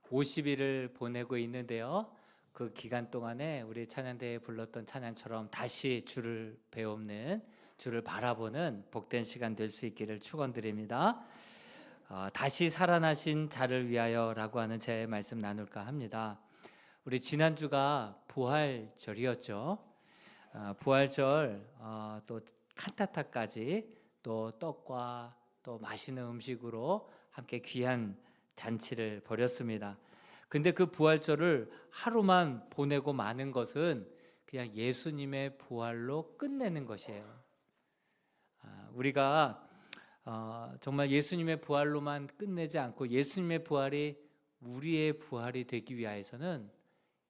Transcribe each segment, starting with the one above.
50일을 보내고 있는데요. 그 기간 동안에 우리 찬양대에 불렀던 찬양처럼 다시 주를 배우는, 주를 바라보는 복된 시간 될 수 있기를 축원드립니다. 다시 살아나신 자를 위하여라고 하는 제 말씀 나눌까 합니다. 우리 지난주가 부활절이었죠. 부활절 또 칸타타까지 또 떡과 또 맛있는 음식으로 함께 귀한 잔치를 벌였습니다. 근데 그 부활절을 하루만 보내고 마는 것은 그냥 예수님의 부활로 끝내는 것이에요. 우리가 정말 예수님의 부활로만 끝내지 않고 예수님의 부활이 우리의 부활이 되기 위해서는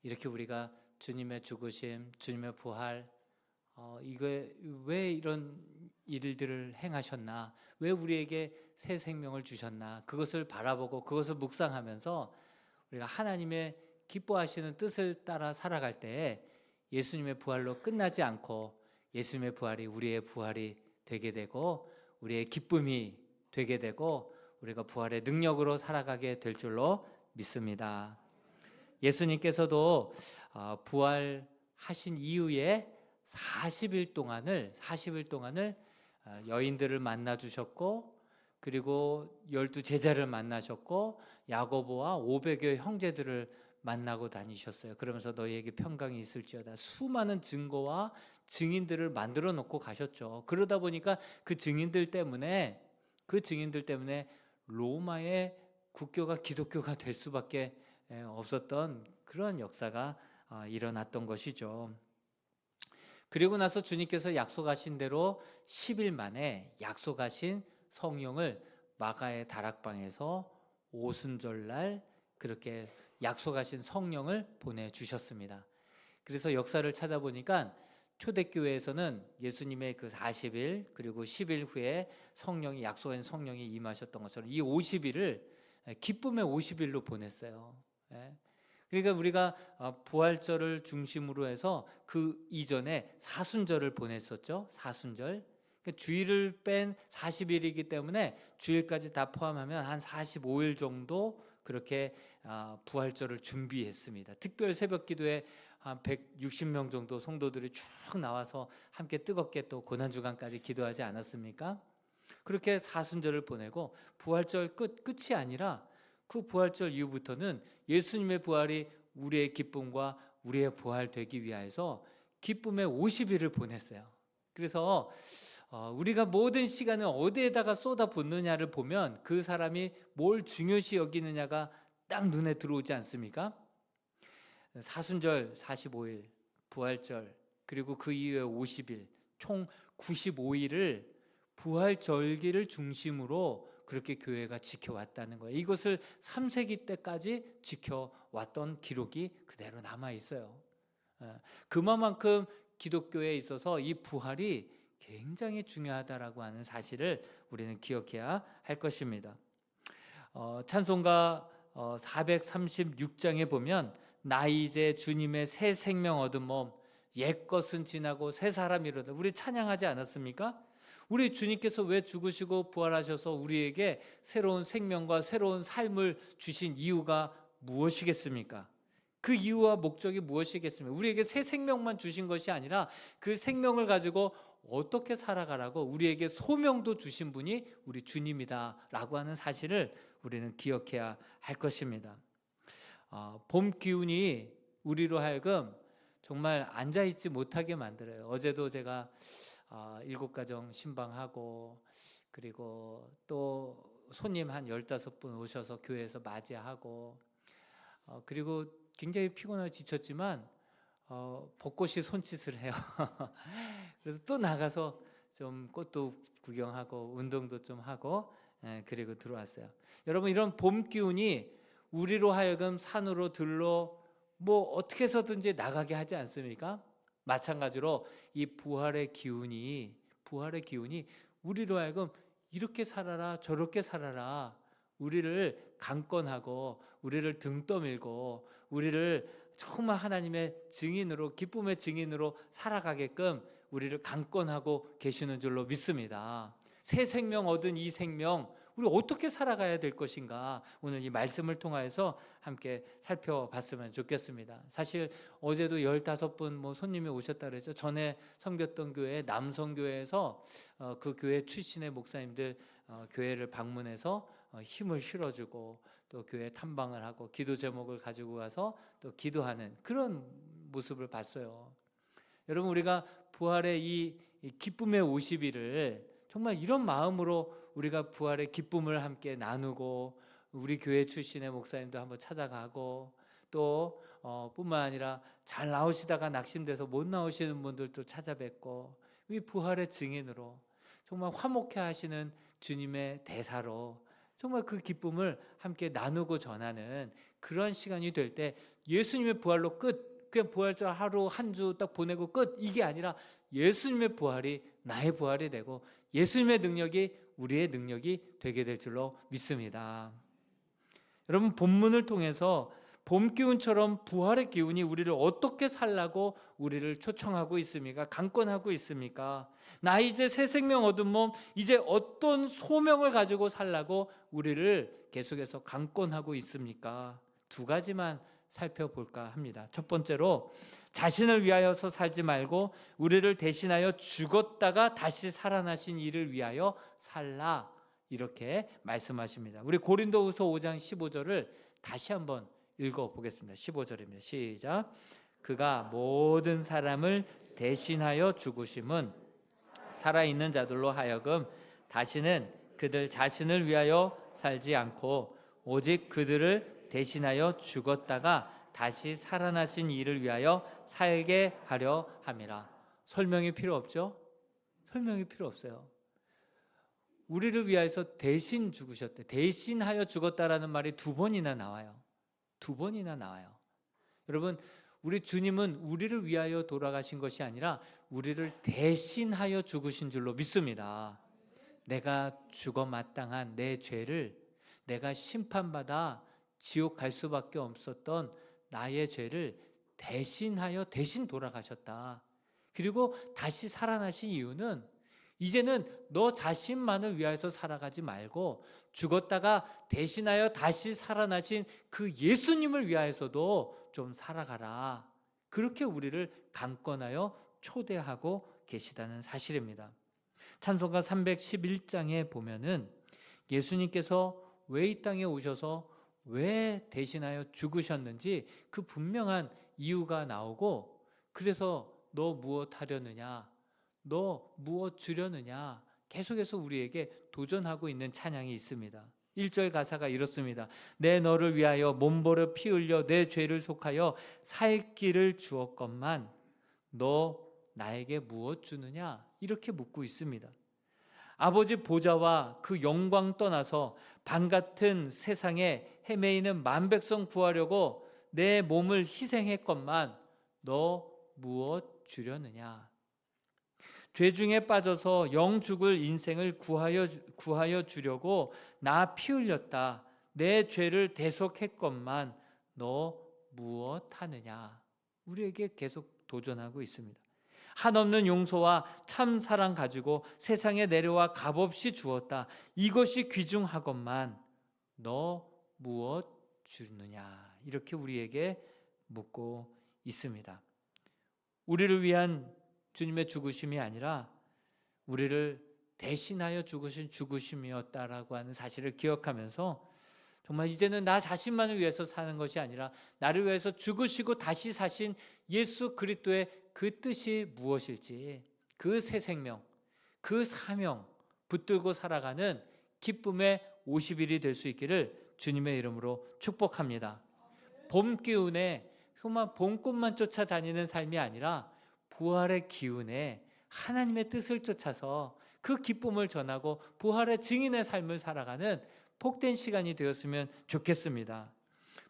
이렇게 우리가 주님의 죽으심, 주님의 부활, 이게 왜 이런 일들을 행하셨나, 왜 우리에게 새 생명을 주셨나, 그것을 바라보고 그것을 묵상하면서 우리가 하나님의 기뻐하시는 뜻을 따라 살아갈 때 예수님의 부활로 끝나지 않고 예수님의 부활이 우리의 부활이 되게 되고 우리의 기쁨이 되게 되고 우리가 부활의 능력으로 살아가게 될 줄로 믿습니다. 예수님께서도 부활하신 이후에 40일 동안을 여인들을 만나 주셨고, 그리고 12 제자를 만나셨고, 야고보와 500여 형제들을 만나고 다니셨어요. 그러면서 너희에게 평강이 있을지어다, 수많은 증거와 증인들을 만들어 놓고 가셨죠. 그러다 보니까 그 증인들 때문에 로마의 국교가 기독교가 될 수밖에 없었던 그런 역사가 일어났던 것이죠. 그리고 나서 주님께서 약속하신 대로 10일 만에 약속하신 성령을 마가의 다락방에서 오순절날 그렇게 약속하신 성령을 보내주셨습니다. 그래서 역사를 찾아보니까 초대교회에서는 예수님의 그 40일 그리고 10일 후에 성령이 약속한 성령이 임하셨던 것처럼 이 50일을 기쁨의 50일로 보냈어요. 그러니까 우리가 부활절을 중심으로 해서 그 이전에 사순절을 보냈었죠. 사순절. 그러니까 주일을 뺀 40일이기 때문에 주일까지 다 포함하면 한 45일 정도 그렇게 부활절을 준비했습니다. 특별 새벽 기도에 한 160명 정도 성도들이 쭉 나와서 함께 뜨겁게 또 고난주간까지 기도하지 않았습니까? 그렇게 사순절을 보내고 부활절 끝이 아니라 그 부활절 이후부터는 예수님의 부활이 우리의 기쁨과 우리의 부활 되기 위해서 기쁨의 50일을 보냈어요. 그래서 우리가 모든 시간을 어디에다가 쏟아붓느냐를 보면 그 사람이 뭘 중요시 여기느냐가 딱 눈에 들어오지 않습니까? 사순절 45일, 부활절, 그리고 그 이후에 50일, 총 95일을 부활절기를 중심으로 그렇게 교회가 지켜왔다는 거예요. 이것을 3세기 때까지 지켜왔던 기록이 그대로 남아 있어요. 그만큼 기독교에 있어서 이 부활이 굉장히 중요하다라고 하는 사실을 우리는 기억해야 할 것입니다. 찬송가 436장에 보면 나 이제 주님의 새 생명 얻은 몸, 옛것은 지나고 새 사람이로다, 우리 찬양하지 않았습니까? 우리 주님께서 왜 죽으시고 부활하셔서 우리에게 새로운 생명과 새로운 삶을 주신 이유가 무엇이겠습니까? 그 이유와 목적이 무엇이겠습니까? 우리에게 새 생명만 주신 것이 아니라 그 생명을 가지고 어떻게 살아가라고 우리에게 소명도 주신 분이 우리 주님이다라고 하는 사실을 우리는 기억해야 할 것입니다. 봄 기운이 우리로 하여금 정말 앉아있지 못하게 만들어요. 어제도 제가 7가정 신방하고, 그리고 또 손님 한 15분 오셔서 교회에서 맞이하고, 그리고 굉장히 피곤하고 지쳤지만 벚꽃이 손짓을 해요. 그래서 또 나가서 좀 꽃도 구경하고 운동도 좀 하고, 그리고 들어왔어요. 여러분, 이런 봄 기운이 우리로 하여금 산으로 들로 뭐 어떻게 해서든지 나가게 하지 않습니까? 마찬가지로 이 부활의 기운이 우리로 하여금 이렇게 살아라 저렇게 살아라, 우리를 강권하고 우리를 등 떠밀고 우리를 정말 하나님의 증인으로, 기쁨의 증인으로 살아가게끔 우리를 강권하고 계시는 줄로 믿습니다. 새 생명 얻은 이 생명, 우리 어떻게 살아가야 될 것인가, 오늘 이 말씀을 통하여서 함께 살펴봤으면 좋겠습니다. 사실 어제도 15분 손님이 오셨다 그랬죠. 전에 섬겼던 교회 남성교회에서 그 교회 출신의 목사님들 교회를 방문해서 힘을 실어주고 또 교회 탐방을 하고 기도 제목을 가지고 가서 또 기도하는 그런 모습을 봤어요. 여러분, 우리가 부활의 이 기쁨의 50일을 정말 이런 마음으로 우리가 부활의 기쁨을 함께 나누고, 우리 교회 출신의 목사님도 한번 찾아가고, 또 뿐만 아니라 잘 나오시다가 낙심돼서 못 나오시는 분들도 찾아뵙고, 이 부활의 증인으로 정말 화목해 하시는 주님의 대사로 정말 그 기쁨을 함께 나누고 전하는 그런 시간이 될 때, 예수님의 부활로 끝, 그냥 부활절 하루 한 주 딱 보내고 끝, 이게 아니라 예수님의 부활이 나의 부활이 되고 예수님의 능력이 우리의 능력이 되게 될 줄로 믿습니다. 여러분, 본문을 통해서 봄 기운처럼 부활의 기운이 우리를 어떻게 살라고 우리를 초청하고 있습니까? 강권하고 있습니까? 나 이제 새 생명 얻은 몸, 이제 어떤 소명을 가지고 살라고 우리를 계속해서 강권하고 있습니까? 두 가지만 살펴볼까 합니다. 첫 번째로, 자신을 위하여서 살지 말고 우리를 대신하여 죽었다가 다시 살아나신 이를 위하여 살라, 이렇게 말씀하십니다. 우리 고린도후서 5장 15절을 다시 한번 읽어보겠습니다. 15절입니다. 시작. 그가 모든 사람을 대신하여 죽으심은 살아있는 자들로 하여금 다시는 그들 자신을 위하여 살지 않고 오직 그들을 대신하여 죽었다가 다시 살아나신 이를 위하여 살게 하려 함이라. 설명이 필요 없죠? 설명이 필요 없어요. 우리를 위하여서 대신 죽으셨대. 대신하여 죽었다라는 말이 2번이나 나와요. 2번이나 나와요. 여러분, 우리 주님은 우리를 위하여 돌아가신 것이 아니라 우리를 대신하여 죽으신 줄로 믿습니다. 내가 죽어 마땅한 내 죄를, 내가 심판받아 지옥 갈 수밖에 없었던 나의 죄를 대신하여 대신 돌아가셨다. 그리고 다시 살아나신 이유는, 이제는 너 자신만을 위하여서 살아가지 말고 죽었다가 대신하여 다시 살아나신 그 예수님을 위하여서도 좀 살아가라. 그렇게 우리를 강권하여 초대하고 계시다는 사실입니다. 찬송가 311장에 보면은 예수님께서 왜 이 땅에 오셔서 왜 대신하여 죽으셨는지 그 분명한 이유가 나오고, 그래서 너 무엇 하려느냐, 너 무엇 주려느냐, 계속해서 우리에게 도전하고 있는 찬양이 있습니다. 1절 가사가 이렇습니다. 내 너를 위하여 몸버려 피 흘려 내 죄를 속하여 살 길을 주었건만 너 나에게 무엇 주느냐, 이렇게 묻고 있습니다. 아버지 보좌와 그 영광 떠나서 밤같은 세상에 헤매이는 만백성 구하려고 내 몸을 희생했건만 너 무엇 주려느냐. 죄 중에 빠져서 영 죽을 인생을 구하여 주려고 나 피 흘렸다. 내 죄를 대속했건만 너 무엇 하느냐. 우리에게 계속 도전하고 있습니다. 한없는 용서와 참 사랑 가지고 세상에 내려와 값없이 주었다. 이것이 귀중하건만 너 무엇 주느냐. 이렇게 우리에게 묻고 있습니다. 우리를 위한 주님의 죽으심이 아니라 우리를 대신하여 죽으신 죽으심이었다라고 하는 사실을 기억하면서, 정말 이제는 나 자신만을 위해서 사는 것이 아니라 나를 위해서 죽으시고 다시 사신 예수 그리스도의 그 뜻이 무엇일지, 그 새 생명, 그 사명 붙들고 살아가는 기쁨의 50일이 될 수 있기를 주님의 이름으로 축복합니다. 봄 기운에 정말 봄꽃만 쫓아다니는 삶이 아니라 부활의 기운에 하나님의 뜻을 쫓아서 그 기쁨을 전하고 부활의 증인의 삶을 살아가는 복된 시간이 되었으면 좋겠습니다.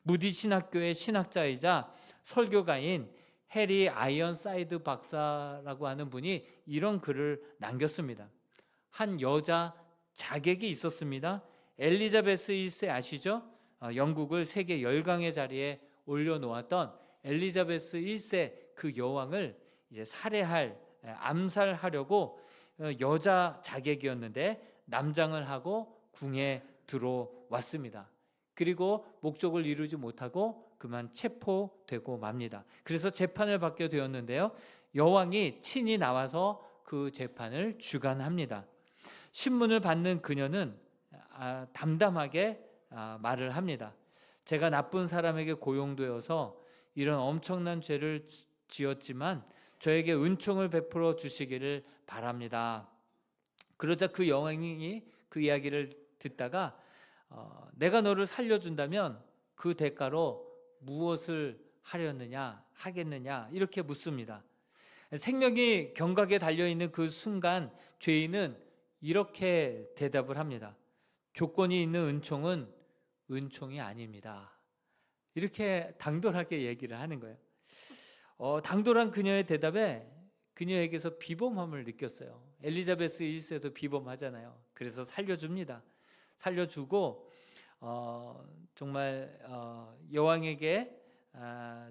무디 신학교의 신학자이자 설교가인 해리 아이언사이드 박사라고 하는 분이 이런 글을 남겼습니다. 한 여자 자객이 있었습니다. 엘리자베스 1세 아시죠? 영국을 세계 열강의 자리에 올려놓았던 엘리자베스 1세 그 여왕을 이제 암살하려고 여자 자객이었는데 남장을 하고 궁에 들어왔습니다. 그리고 목적을 이루지 못하고 그만 체포되고 맙니다. 그래서 재판을 받게 되었는데요. 여왕이 친히 나와서 그 재판을 주관합니다. 신문을 받는 그녀는 담담하게 말을 합니다. 제가 나쁜 사람에게 고용되어서 이런 엄청난 죄를 지었지만 저에게 은총을 베풀어 주시기를 바랍니다. 그러자 그 여왕이 그 이야기를 듣다가 내가 너를 살려준다면 그 대가로 무엇을 하겠느냐 이렇게 묻습니다. 생명이 경각에 달려있는 그 순간 죄인은 이렇게 대답을 합니다. 조건이 있는 은총은 은총이 아닙니다. 이렇게 당돌하게 얘기를 하는 거예요. 당돌한 그녀의 대답에 그녀에게서 비범함을 느꼈어요. 엘리자베스 1세도 비범하잖아요. 그래서 살려줍니다. 살려주고 정말 여왕에게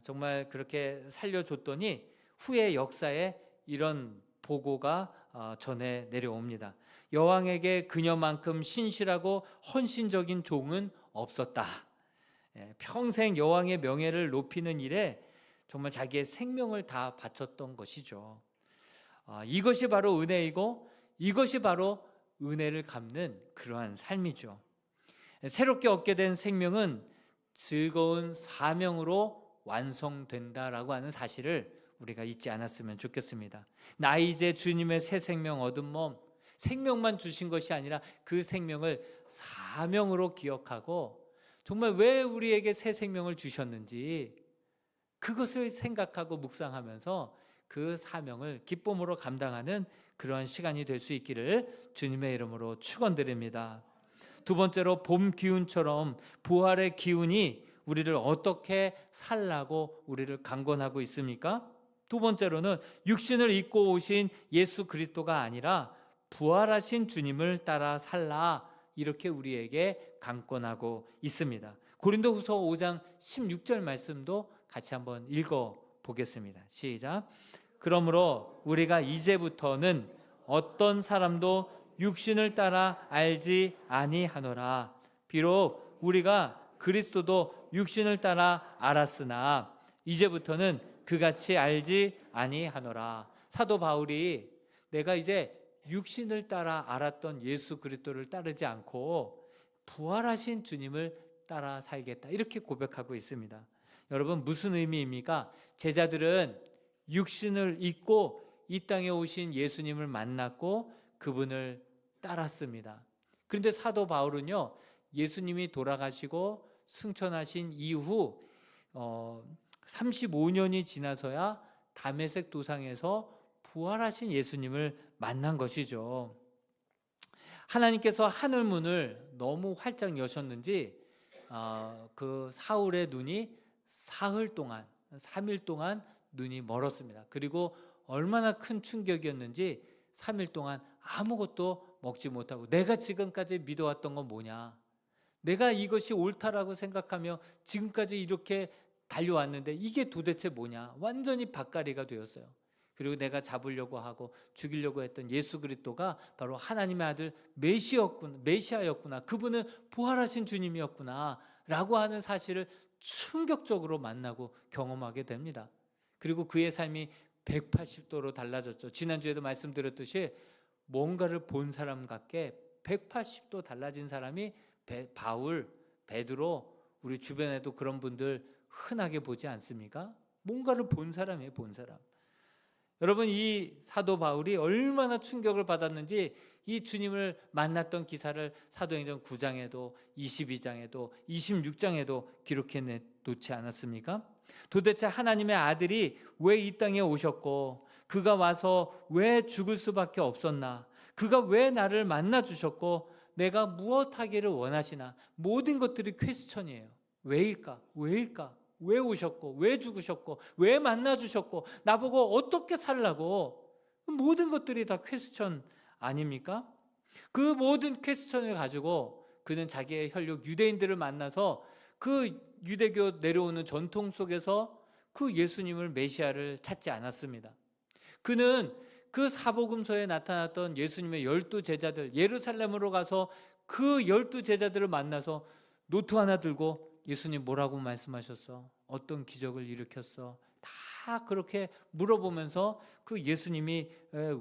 정말 그렇게 살려줬더니 후에 역사에 이런 보고가 전해 내려옵니다. 여왕에게 그녀만큼 신실하고 헌신적인 종은 없었다. 평생 여왕의 명예를 높이는 일에 정말 자기의 생명을 다 바쳤던 것이죠. 이것이 바로 은혜이고 이것이 바로 은혜를 갚는 그러한 삶이죠. 새롭게 얻게 된 생명은 즐거운 사명으로 완성된다라고 하는 사실을 우리가 잊지 않았으면 좋겠습니다. 나 이제 주님의 새 생명 얻은 몸, 생명만 주신 것이 아니라 그 생명을 사명으로 기억하고 정말 왜 우리에게 새 생명을 주셨는지 그것을 생각하고 묵상하면서 그 사명을 기쁨으로 감당하는 그러한 시간이 될 수 있기를 주님의 이름으로 축원드립니다. 두 번째로 봄 기운처럼 부활의 기운이 우리를 어떻게 살라고 우리를 강권하고 있습니까? 두 번째로는 육신을 입고 오신 예수 그리스도가 아니라 부활하신 주님을 따라 살라 이렇게 우리에게 강권하고 있습니다. 고린도후서 5장 16절 말씀도 같이 한번 읽어 보겠습니다. 시작. 그러므로 우리가 이제부터는 어떤 사람도 육신을 따라 알지 아니하노라. 비록 우리가 그리스도도 육신을 따라 알았으나 이제부터는 그같이 알지 아니하노라. 사도 바울이 내가 이제 육신을 따라 알았던 예수 그리스도를 따르지 않고 부활하신 주님을 따라 살겠다 이렇게 고백하고 있습니다. 여러분 무슨 의미입니까? 제자들은 육신을 입고 이 땅에 오신 예수님을 만났고 그분을 따랐습니다. 그런데 사도 바울은요, 예수님이 돌아가시고 승천하신 이후 35년이 지나서야 다메섹 도상에서 부활하신 예수님을 만난 것이죠. 하나님께서 하늘 문을 너무 활짝 여셨는지 그 사울의 눈이 사흘 동안 3일 동안 눈이 멀었습니다. 그리고 얼마나 큰 충격이었는지 3일 동안 아무것도 먹지 못하고 내가 지금까지 믿어왔던 건 뭐냐, 내가 이것이 옳다라고 생각하며 지금까지 이렇게 달려왔는데 이게 도대체 뭐냐, 완전히 밭가리가 되었어요. 그리고 내가 잡으려고 하고 죽이려고 했던 예수 그리스도가 바로 하나님의 아들 메시아였구나, 그분은 부활하신 주님이었구나 라고 하는 사실을 충격적으로 만나고 경험하게 됩니다. 그리고 그의 삶이 180도로 달라졌죠. 지난주에도 말씀드렸듯이 뭔가를 본 사람 같게 180도 달라진 사람이 바울, 베드로, 우리 주변에도 그런 분들 흔하게 보지 않습니까? 뭔가를 본 사람이에요, 본 사람. 여러분 이 사도 바울이 얼마나 충격을 받았는지 이 주님을 만났던 기사를 사도행전 9장에도 22장에도 26장에도 기록해 놓지 않았습니까? 도대체 하나님의 아들이 왜 이 땅에 오셨고 그가 와서 왜 죽을 수밖에 없었나, 그가 왜 나를 만나 주셨고 내가 무엇 하기를 원하시나, 모든 것들이 퀘스천이에요. 왜일까? 왜 오셨고 왜 죽으셨고 왜 만나 주셨고 나보고 어떻게 살라고, 모든 것들이 다 퀘스천 아닙니까? 그 모든 퀘스천을 가지고 그는 자기의 혈육 유대인들을 만나서 그 유대교 내려오는 전통 속에서 그 예수님을 메시아를 찾지 않았습니다. 그는 그 사복음서에 나타났던 예수님의 12 제자들 예루살렘으로 가서 그 12 제자들을 만나서 노트 하나 들고 예수님 뭐라고 말씀하셨어? 어떤 기적을 일으켰어? 다 그렇게 물어보면서 그 예수님이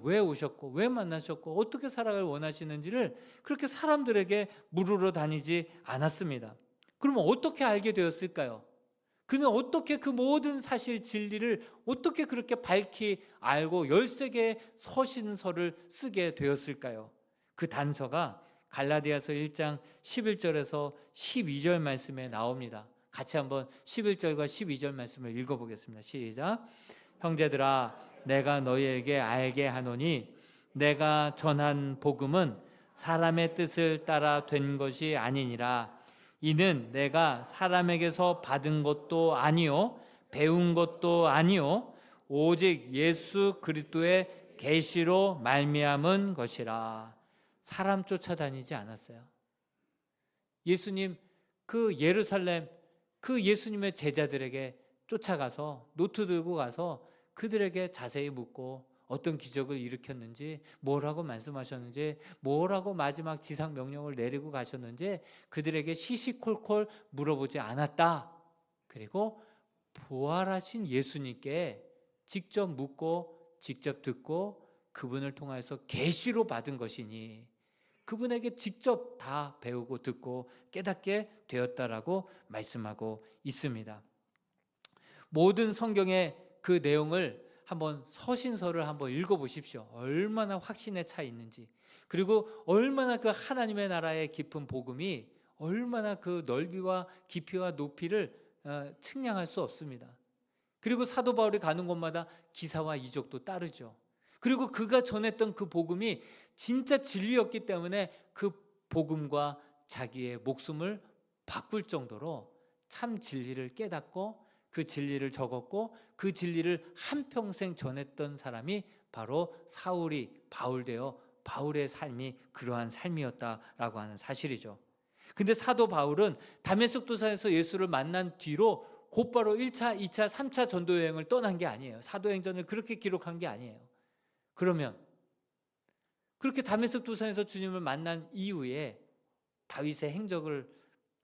왜 오셨고 왜 만나셨고 어떻게 살아가길 원하시는지를 그렇게 사람들에게 물으러 다니지 않았습니다. 그러면 어떻게 알게 되었을까요? 그는 어떻게 그 모든 사실 진리를 어떻게 그렇게 밝히 알고 13개의 서신서를 쓰게 되었을까요? 그 단서가 갈라디아서 1장 11절에서 12절 말씀에 나옵니다. 같이 한번 11절과 12절 말씀을 읽어보겠습니다. 시작. 형제들아, 내가 너희에게 알게 하노니 내가 전한 복음은 사람의 뜻을 따라 된 것이 아니니라. 이는 내가 사람에게서 받은 것도 아니요 배운 것도 아니요 오직 예수 그리스도의 계시로 말미암은 것이라. 사람 쫓아다니지 않았어요. 예수님 그 예루살렘 그 예수님의 제자들에게 쫓아가서 노트 들고 가서 그들에게 자세히 묻고 어떤 기적을 일으켰는지, 뭐라고 말씀하셨는지, 뭐라고 마지막 지상 명령을 내리고 가셨는지 그들에게 시시콜콜 물어보지 않았다. 그리고 부활하신 예수님께 직접 묻고 직접 듣고 그분을 통해서 계시로 받은 것이니 그분에게 직접 다 배우고 듣고 깨닫게 되었다라고 말씀하고 있습니다. 모든 성경의 그 내용을 한번 서신서를 한번 읽어보십시오. 얼마나 확신에 차 있는지, 그리고 얼마나 그 하나님의 나라의 깊은 복음이 얼마나 그 넓이와 깊이와 높이를 측량할 수 없습니다. 그리고 사도 바울이 가는 곳마다 기사와 이적도 따르죠. 그리고 그가 전했던 그 복음이 진짜 진리였기 때문에 그 복음과 자기의 목숨을 바꿀 정도로 참 진리를 깨닫고 그 진리를 적었고 그 진리를 한평생 전했던 사람이 바로 사울이 바울되어 바울의 삶이 그러한 삶이었다라고 하는 사실이죠. 근데 사도 바울은 다메섹 도상에서 예수를 만난 뒤로 곧바로 1차, 2차, 3차 전도 여행을 떠난 게 아니에요. 사도행전을 그렇게 기록한 게 아니에요. 그러면 그렇게 다메섹 도상에서 주님을 만난 이후에 다윗의 행적을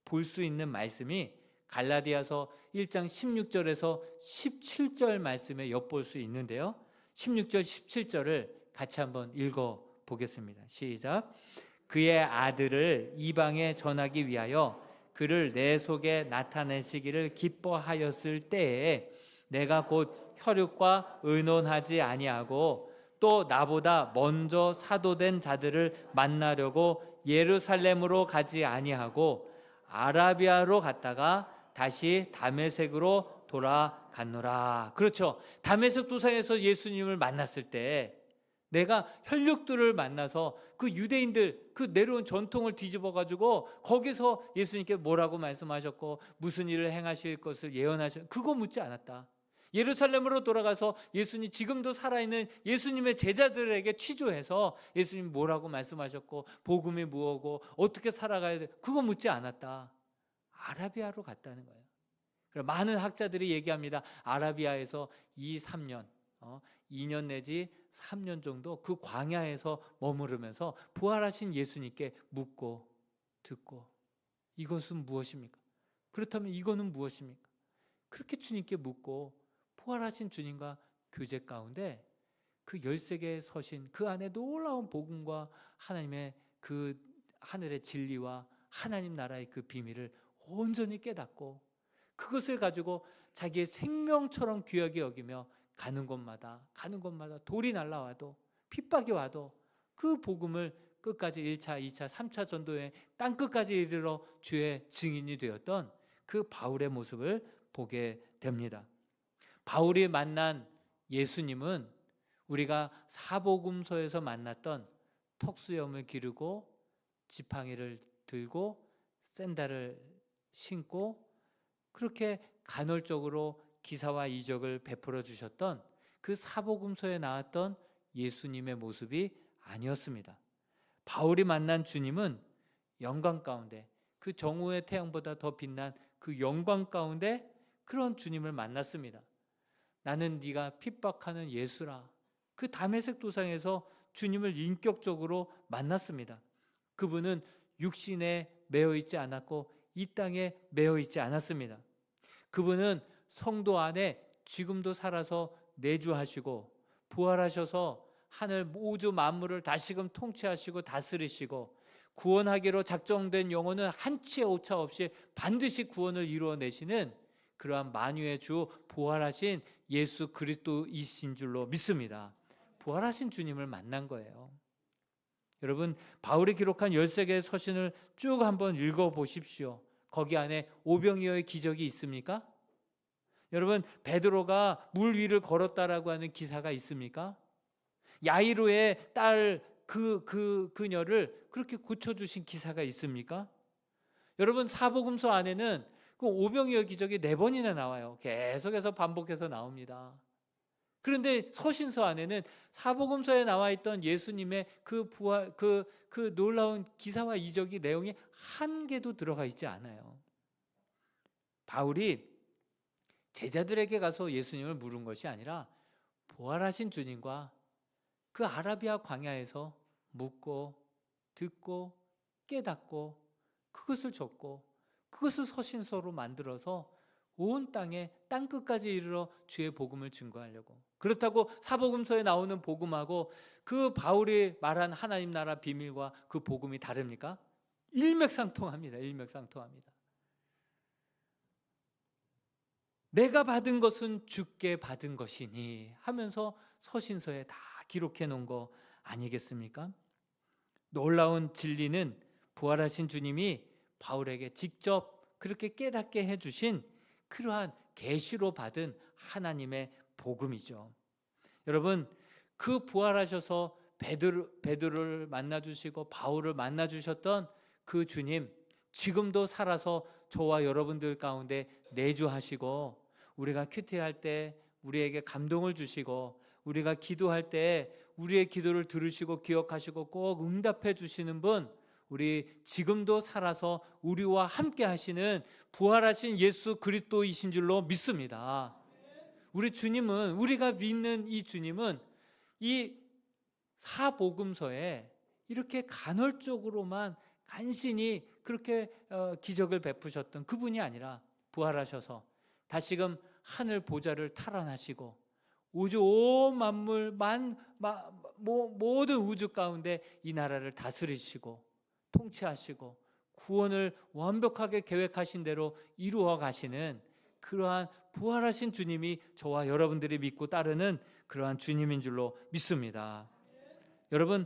볼 수 있는 말씀이 갈라디아서 1장 16절에서 17절 말씀에 엿볼 수 있는데요. 16절, 17절을 같이 한번 읽어 보겠습니다. 시작. 그의 아들을 이방에 전하기 위하여 그를 내 속에 나타내시기를 기뻐하였을 때에 내가 곧 혈육과 의논하지 아니하고 또 나보다 먼저 사도된 자들을 만나려고 예루살렘으로 가지 아니하고 아라비아로 갔다가 다시 다메섹으로 돌아갔노라. 그렇죠. 다메섹 도상에서 예수님을 만났을 때 내가 혈육들을 만나서 그 유대인들 그 내려온 전통을 뒤집어 가지고 거기서 예수님께 뭐라고 말씀하셨고 무슨 일을 행하실 것을 예언하셨, 그거 묻지 않았다. 예루살렘으로 돌아가서 예수님 지금도 살아있는 예수님의 제자들에게 취조해서 예수님 뭐라고 말씀하셨고 복음이 무엇고 어떻게 살아가야 돼, 그거 묻지 않았다. 아라비아로 갔다는 거예요. 많은 학자들이 얘기합니다. 아라비아에서 2, 3년 2년 내지 3년 정도 그 광야에서 머무르면서 부활하신 예수님께 묻고 듣고 이것은 무엇입니까? 그렇다면 이거는 무엇입니까? 그렇게 주님께 묻고 부활하신 주님과 교제 가운데 그 13개의 서신 그 안에 놀라운 복음과 하나님의 그 하늘의 진리와 하나님 나라의 그 비밀을 온전히 깨닫고 그것을 가지고 자기의 생명처럼 귀하게 여기며 가는 곳마다 돌이 날라와도 핍박이 와도 그 복음을 끝까지 1차, 2차, 3차 전도에 땅끝까지 이르러 주의 증인이 되었던 그 바울의 모습을 보게 됩니다. 바울이 만난 예수님은 우리가 사복음서에서 만났던 턱수염을 기르고 지팡이를 들고 샌들을 신고 그렇게 간헐적으로 기사와 이적을 베풀어 주셨던 그 사복음서에 나왔던 예수님의 모습이 아니었습니다. 바울이 만난 주님은 영광 가운데 그 정오의 태양보다 더 빛난 그 영광 가운데 그런 주님을 만났습니다. 나는 네가 핍박하는 예수라. 그 다메섹 도상에서 주님을 인격적으로 만났습니다. 그분은 육신에 매여 있지 않았고 이 땅에 매여 있지 않았습니다. 그분은 성도 안에 지금도 살아서 내주하시고 부활하셔서 하늘 우주 만물을 다시금 통치하시고 다스리시고 구원하기로 작정된 영혼은 한치의 오차 없이 반드시 구원을 이루어내시는 그러한 만유의 주 부활하신 예수 그리스도이신 줄로 믿습니다. 부활하신 주님을 만난 거예요. 여러분, 바울이 기록한 13개의 서신을 쭉 한번 읽어보십시오. 거기 안에 오병이어의 기적이 있습니까? 여러분, 베드로가 물 위를 걸었다라고 하는 기사가 있습니까? 야이로의 딸 그녀를 그렇게 고쳐주신 기사가 있습니까? 여러분, 사복음서 안에는 그 오병이어 기적이 4번이나 나와요. 계속해서 반복해서 나옵니다. 그런데 서신서 안에는 사복음서에 나와 있던 예수님의 그 부활, 그 놀라운 기사와 이적이 내용이 한 개도 들어가 있지 않아요. 바울이 제자들에게 가서 예수님을 물은 것이 아니라 부활하신 주님과 그 아라비아 광야에서 묻고 듣고 깨닫고 그것을 적고 그것을 서신서로 만들어서 온 땅에 땅끝까지 이르러 주의 복음을 증거하려고. 그렇다고 사복음서에 나오는 복음하고 그 바울이 말한 하나님 나라 비밀과 그 복음이 다릅니까? 일맥상통합니다. 일맥상통합니다. 내가 받은 것은 주께 받은 것이니 하면서 서신서에 다 기록해 놓은 거 아니겠습니까? 놀라운 진리는 부활하신 주님이 바울에게 직접 그렇게 깨닫게 해주신 그러한 계시로 받은 하나님의 복음이죠. 여러분, 그 부활하셔서 베드로를 만나주시고 바울을 만나주셨던 그 주님, 지금도 살아서 저와 여러분들 가운데 내주하시고 우리가 큐티할 때 우리에게 감동을 주시고 우리가 기도할 때 우리의 기도를 들으시고 기억하시고 꼭 응답해 주시는 분, 우리 지금도 살아서 우리와 함께 하시는 부활하신 예수 그리스도이신 줄로 믿습니다. 우리 주님은, 우리가 믿는 이 주님은 이 사복음서에 이렇게 간헐적으로만 간신히 그렇게 기적을 베푸셨던 그분이 아니라 부활하셔서 다시금 하늘 보좌를 탈환하시고 우주 온 만물 모든 우주 가운데 이 나라를 다스리시고 통치하시고 구원을 완벽하게 계획하신 대로 이루어 가시는 그러한 부활하신 주님이 저와 여러분들이 믿고 따르는 그러한 주님인 줄로 믿습니다. 여러분,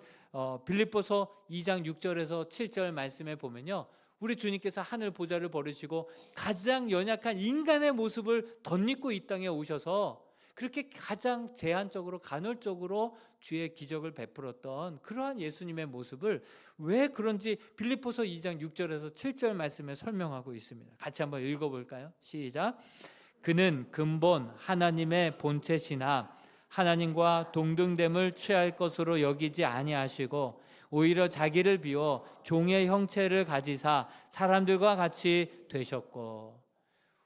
빌립보서 2장 6절에서 7절 말씀에 보면요, 우리 주님께서 하늘 보좌를 버리시고 가장 연약한 인간의 모습을 덧입고 이 땅에 오셔서 그렇게 가장 제한적으로 간헐적으로 주의 기적을 베풀었던 그러한 예수님의 모습을 왜 그런지 빌립보서 2장 6절에서 7절 말씀에 설명하고 있습니다. 같이 한번 읽어볼까요? 시작. 그는 근본 하나님의 본체시나 하나님과 동등됨을 취할 것으로 여기지 아니하시고 오히려 자기를 비워 종의 형체를 가지사 사람들과 같이 되셨고.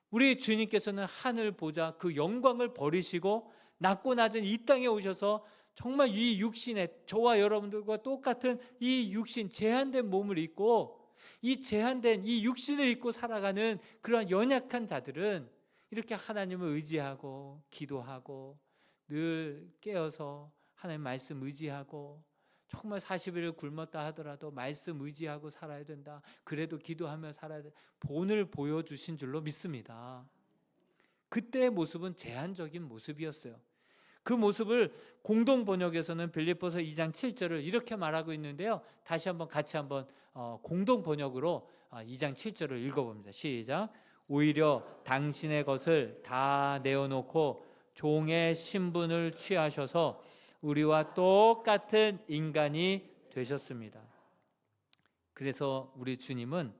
우리 주님께서는 하늘 보좌 그 영광을 버리시고 낮고 낮은 이 땅에 오셔서 정말 이 육신에 저와 여러분들과 똑같은 이 육신 제한된 몸을 입고 이 제한된 이 육신을 입고 살아가는 그러한 연약한 자들은 이렇게 하나님을 의지하고 기도하고 늘 깨어서 하나님 말씀 의지하고 정말 40일을 굶었다 하더라도 말씀 의지하고 살아야 된다. 그래도 기도하며 살아야 된다. 본을 보여주신 줄로 믿습니다. 그때의 모습은 제한적인 모습이었어요. 그 모습을 공동 번역에서는 빌립보서 2장 7절을 이렇게 말하고 있는데요. 다시 한번 같이 한번 공동 번역으로 2장 7절을 읽어봅니다. 시작. 오히려 당신의 것을 다 내어놓고 종의 신분을 취하셔서 우리와 똑같은 인간이 되셨습니다. 그래서 우리 주님은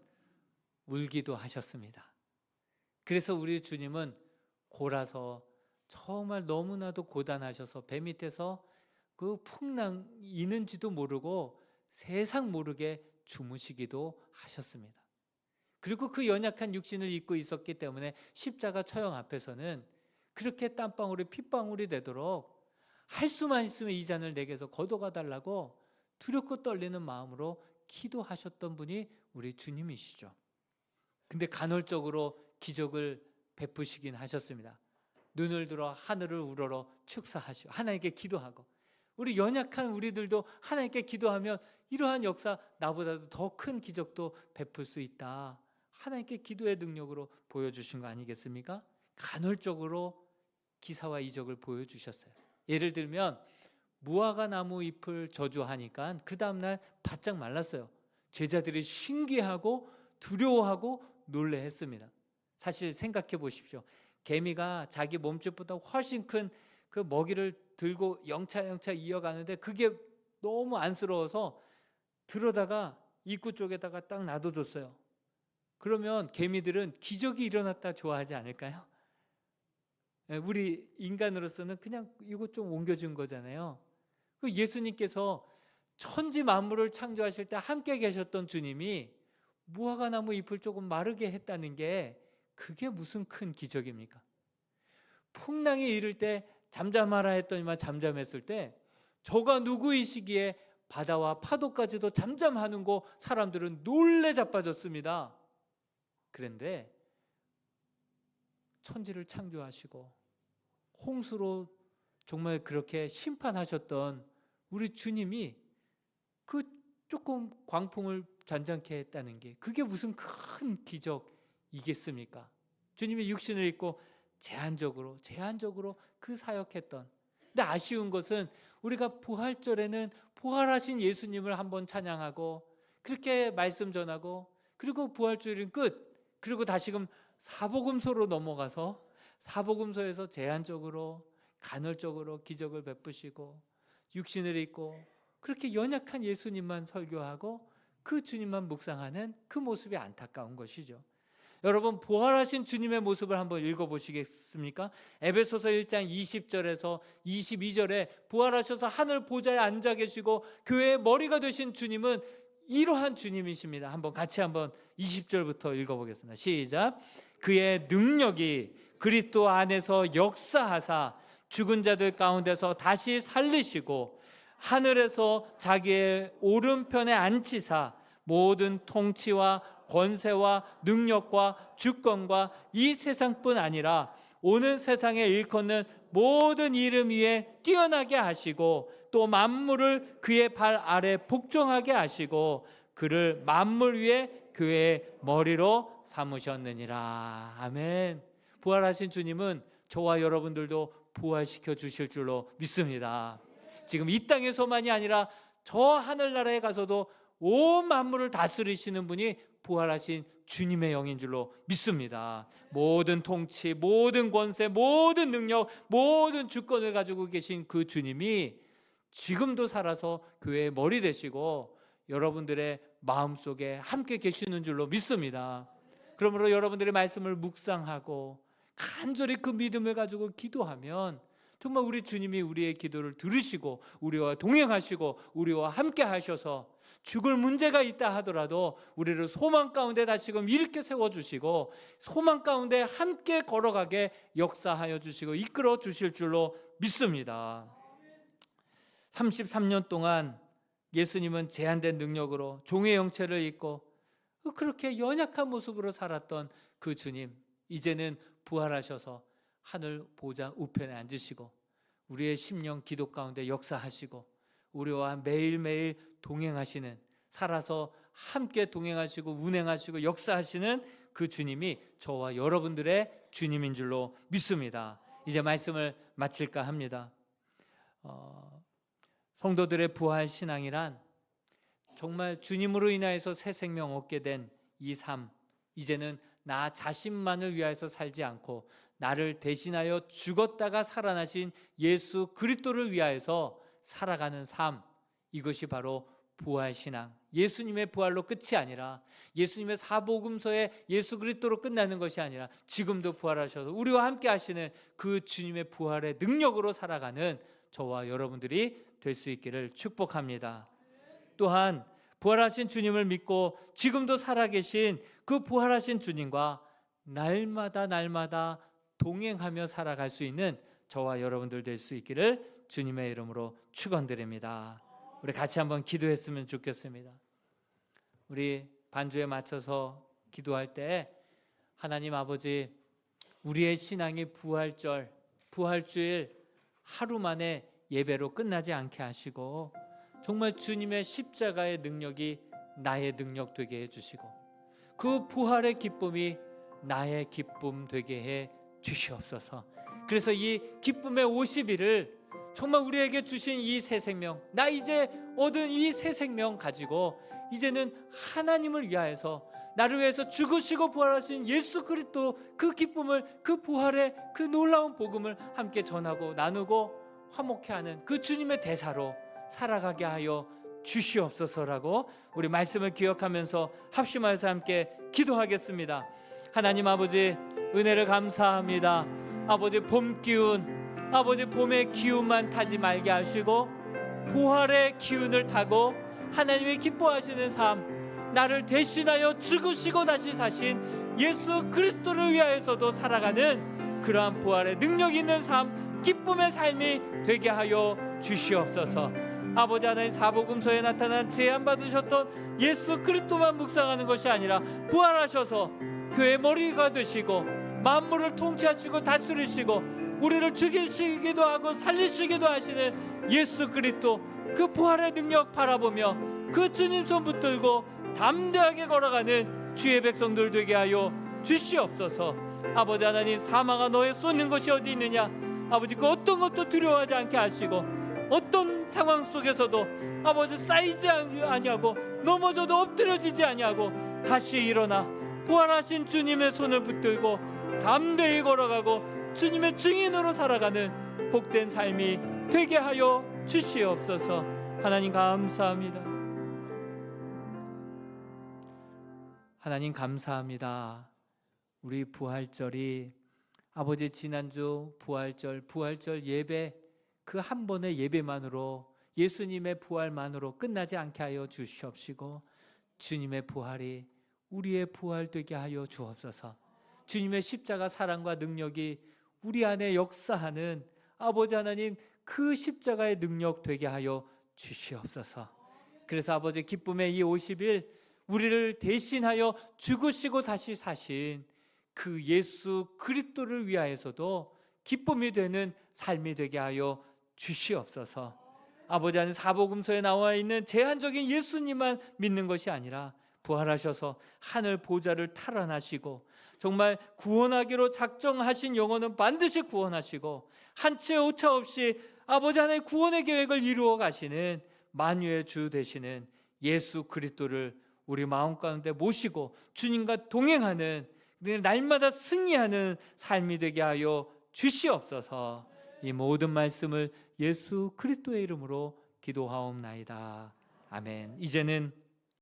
울기도 하셨습니다. 그래서 우리 주님은 골아서 정말 너무나도 고단하셔서 배 밑에서 그 풍랑이는지도 모르고 세상 모르게 주무시기도 하셨습니다. 그리고 그 연약한 육신을 입고 있었기 때문에 십자가 처형 앞에서는 그렇게 땀방울이 핏방울이 되도록 할 수만 있으면 이 잔을 내게서 걷어가 달라고 두렵고 떨리는 마음으로 기도하셨던 분이 우리 주님이시죠. 근데 간헐적으로 기적을 베푸시긴 하셨습니다. 눈을 들어 하늘을 우러러 축사하시고 하나님께 기도하고, 우리 연약한 우리들도 하나님께 기도하면 이러한 역사, 나보다도 더 큰 기적도 베풀 수 있다. 하나님께 기도의 능력으로 보여주신 거 아니겠습니까? 간헐적으로 기사와 이적을 보여주셨어요. 예를 들면 무화과 나무 잎을 저주하니까 그 다음날 바짝 말랐어요. 제자들이 신기하고 두려워하고 놀래했습니다. 사실 생각해 보십시오. 개미가 자기 몸집보다 훨씬 큰 그 먹이를 들고 영차영차 이어가는데 그게 너무 안쓰러워서 들어다가 입구 쪽에다가 딱 놔둬줬어요. 그러면 개미들은 기적이 일어났다 좋아하지 않을까요? 우리 인간으로서는 그냥 이거 좀 옮겨준 거잖아요. 예수님께서 천지 만물을 창조하실 때 함께 계셨던 주님이 무화과 나무 잎을 조금 마르게 했다는 게 그게 무슨 큰 기적입니까? 풍랑이 이를 때 잠잠하라 했더니만 잠잠했을 때 저가 누구이시기에 바다와 파도까지도 잠잠하는 거 사람들은 놀래 자빠졌습니다. 그런데 천지를 창조하시고 홍수로 정말 그렇게 심판하셨던 우리 주님이 그 조금 광풍을 잔잔케 했다는 게 그게 무슨 큰 기적이겠습니까? 주님이 육신을 입고 제한적으로 그 사역했던, 근데 아쉬운 것은 우리가 부활절에는 부활하신 예수님을 한번 찬양하고 그렇게 말씀 전하고 그리고 부활주일은 끝, 그리고 다시금 사복음서로 넘어가서 사복음서에서 제한적으로 간헐적으로 기적을 베푸시고 육신을 입고 그렇게 연약한 예수님만 설교하고 그 주님만 묵상하는 그 모습이 안타까운 것이죠. 여러분, 부활하신 주님의 모습을 한번 읽어보시겠습니까? 에베소서 1장 20절에서 22절에 부활하셔서 하늘 보좌에 앉아 계시고 교회의 머리가 되신 주님은 이러한 주님이십니다. 같이 20절부터 읽어보겠습니다. 시작. 그의 능력이 그리스도 안에서 역사하사 죽은 자들 가운데서 다시 살리시고 하늘에서 자기의 오른편에 앉히사 모든 통치와 권세와 능력과 주권과 이 세상뿐 아니라 오는 세상에 일컫는 모든 이름 위에 뛰어나게 하시고 또 만물을 그의 발 아래 복종하게 하시고 그를 만물 위에 교회의 머리로 삼으셨느니라. 아멘. 부활하신 주님은 저와 여러분들도 부활시켜 주실 줄로 믿습니다. 지금 이 땅에서만이 아니라 저 하늘나라에 가서도 온 만물을 다스리시는 분이 부활하신 주님의 영인 줄로 믿습니다. 모든 통치, 모든 권세, 모든 능력, 모든 주권을 가지고 계신 그 주님이 지금도 살아서 교회의 머리 되시고 여러분들의 마음속에 함께 계시는 줄로 믿습니다. 그러므로 여러분들의 말씀을 묵상하고 간절히 그 믿음을 가지고 기도하면 정말 우리 주님이 우리의 기도를 들으시고 우리와 동행하시고 우리와 함께 하셔서 죽을 문제가 있다 하더라도 우리를 소망 가운데 다시금 일으켜 세워주시고 소망 가운데 함께 걸어가게 역사하여 주시고 이끌어 주실 줄로 믿습니다. 33년 동안 예수님은 제한된 능력으로 종의 형체를 입고 그렇게 연약한 모습으로 살았던 그 주님, 이제는 부활하셔서 하늘 보좌 우편에 앉으시고 우리의 심령 기도 가운데 역사하시고 우리와 매일매일 동행하시는, 살아서 함께 동행하시고 운행하시고 역사하시는 그 주님이 저와 여러분들의 주님인 줄로 믿습니다. 이제 말씀을 마칠까 합니다. 성도들의 부활 신앙이란 정말 주님으로 인하여서 새 생명 얻게 된 이 삶, 이제는 나 자신만을 위하여서 살지 않고 나를 대신하여 죽었다가 살아나신 예수 그리스도를 위하여서 살아가는 삶, 이것이 바로 부활신앙, 예수님의 부활로 끝이 아니라 예수님의 사복음서에 예수 그리스도로 끝나는 것이 아니라 지금도 부활하셔서 우리와 함께 하시는 그 주님의 부활의 능력으로 살아가는 저와 여러분들이 될 수 있기를 축복합니다. 또한 부활하신 주님을 믿고 지금도 살아계신 그 부활하신 주님과 날마다 동행하며 살아갈 수 있는 저와 여러분들 될 수 있기를 주님의 이름으로 축원드립니다. 우리 같이 한번 기도했으면 좋겠습니다. 우리 반주에 맞춰서 기도할 때 하나님 아버지, 우리의 신앙이 부활주일 하루 만에 예배로 끝나지 않게 하시고 정말 주님의 십자가의 능력이 나의 능력 되게 해주시고 그 부활의 기쁨이 나의 기쁨 되게 해 주시옵소서. 그래서 이 기쁨의 50일을 정말 우리에게 주신 이 새 생명, 나 이제 얻은 이 새 생명 가지고 이제는 하나님을 위하여서, 나를 위해서 죽으시고 부활하신 예수 그리스도 그 기쁨을, 그 부활의 그 놀라운 복음을 함께 전하고 나누고 화목해 하는 그 주님의 대사로 살아가게 하여 주시옵소서라고 우리 말씀을 기억하면서 합심하여서 함께 기도하겠습니다. 하나님 아버지, 은혜를 감사합니다. 아버지, 봄 기운, 아버지 봄의 기운만 타지 말게 하시고 부활의 기운을 타고 하나님의 기뻐하시는 삶, 나를 대신하여 죽으시고 다시 사신 예수 그리스도를 위하여서도 살아가는 그러한 부활의 능력 있는 삶, 기쁨의 삶이 되게 하여 주시옵소서. 아버지 하나님, 사복음서에 나타난 제안 받으셨던 예수 그리스도만 묵상하는 것이 아니라 부활하셔서 교회 머리가 되시고 만물을 통치하시고 다스리시고 우리를 죽이시기도 하고 살리시기도 하시는 예수 그리스도, 그 부활의 능력 바라보며 그 주님 손 붙들고 담대하게 걸어가는 주의 백성들 되게 하여 주시옵소서. 아버지 하나님, 사망아 너의 쏟는 것이 어디 있느냐, 아버지 그 어떤 것도 두려워하지 않게 하시고 어떤 상황 속에서도 아버지 쌓이지 아니하고 넘어져도 엎드려지지 아니하고 다시 일어나 부활하신 주님의 손을 붙들고 담대히 걸어가고 주님의 증인으로 살아가는 복된 삶이 되게 하여 주시옵소서. 하나님 감사합니다. 하나님 감사합니다. 우리 부활절이 아버지 지난주 부활절 예배 그 한 번의 예배만으로, 예수님의 부활만으로 끝나지 않게 하여 주시옵시고 주님의 부활이 우리의 부활 되게 하여 주옵소서. 주님의 십자가 사랑과 능력이 우리 안에 역사하는 아버지 하나님, 그 십자가의 능력 되게 하여 주시옵소서. 그래서 아버지, 기쁨의 이 50일 우리를 대신하여 죽으시고 다시 사신 그 예수 그리스도를 위하여서도 기쁨이 되는 삶이 되게 하여 주시옵소서. 아버지 하나님, 사복음서에 나와 있는 제한적인 예수님만 믿는 것이 아니라 부활하셔서 하늘 보좌를 탈환하시고 정말 구원하기로 작정하신 영혼은 반드시 구원하시고 한치의 오차 없이 아버지 하나님의 구원의 계획을 이루어 가시는 만유의 주 되시는 예수 그리스도를 우리 마음 가운데 모시고 주님과 동행하는, 날마다 승리하는 삶이 되게 하여 주시옵소서. 이 모든 말씀을 예수 그리스도의 이름으로 기도하옵나이다. 아멘. 이제는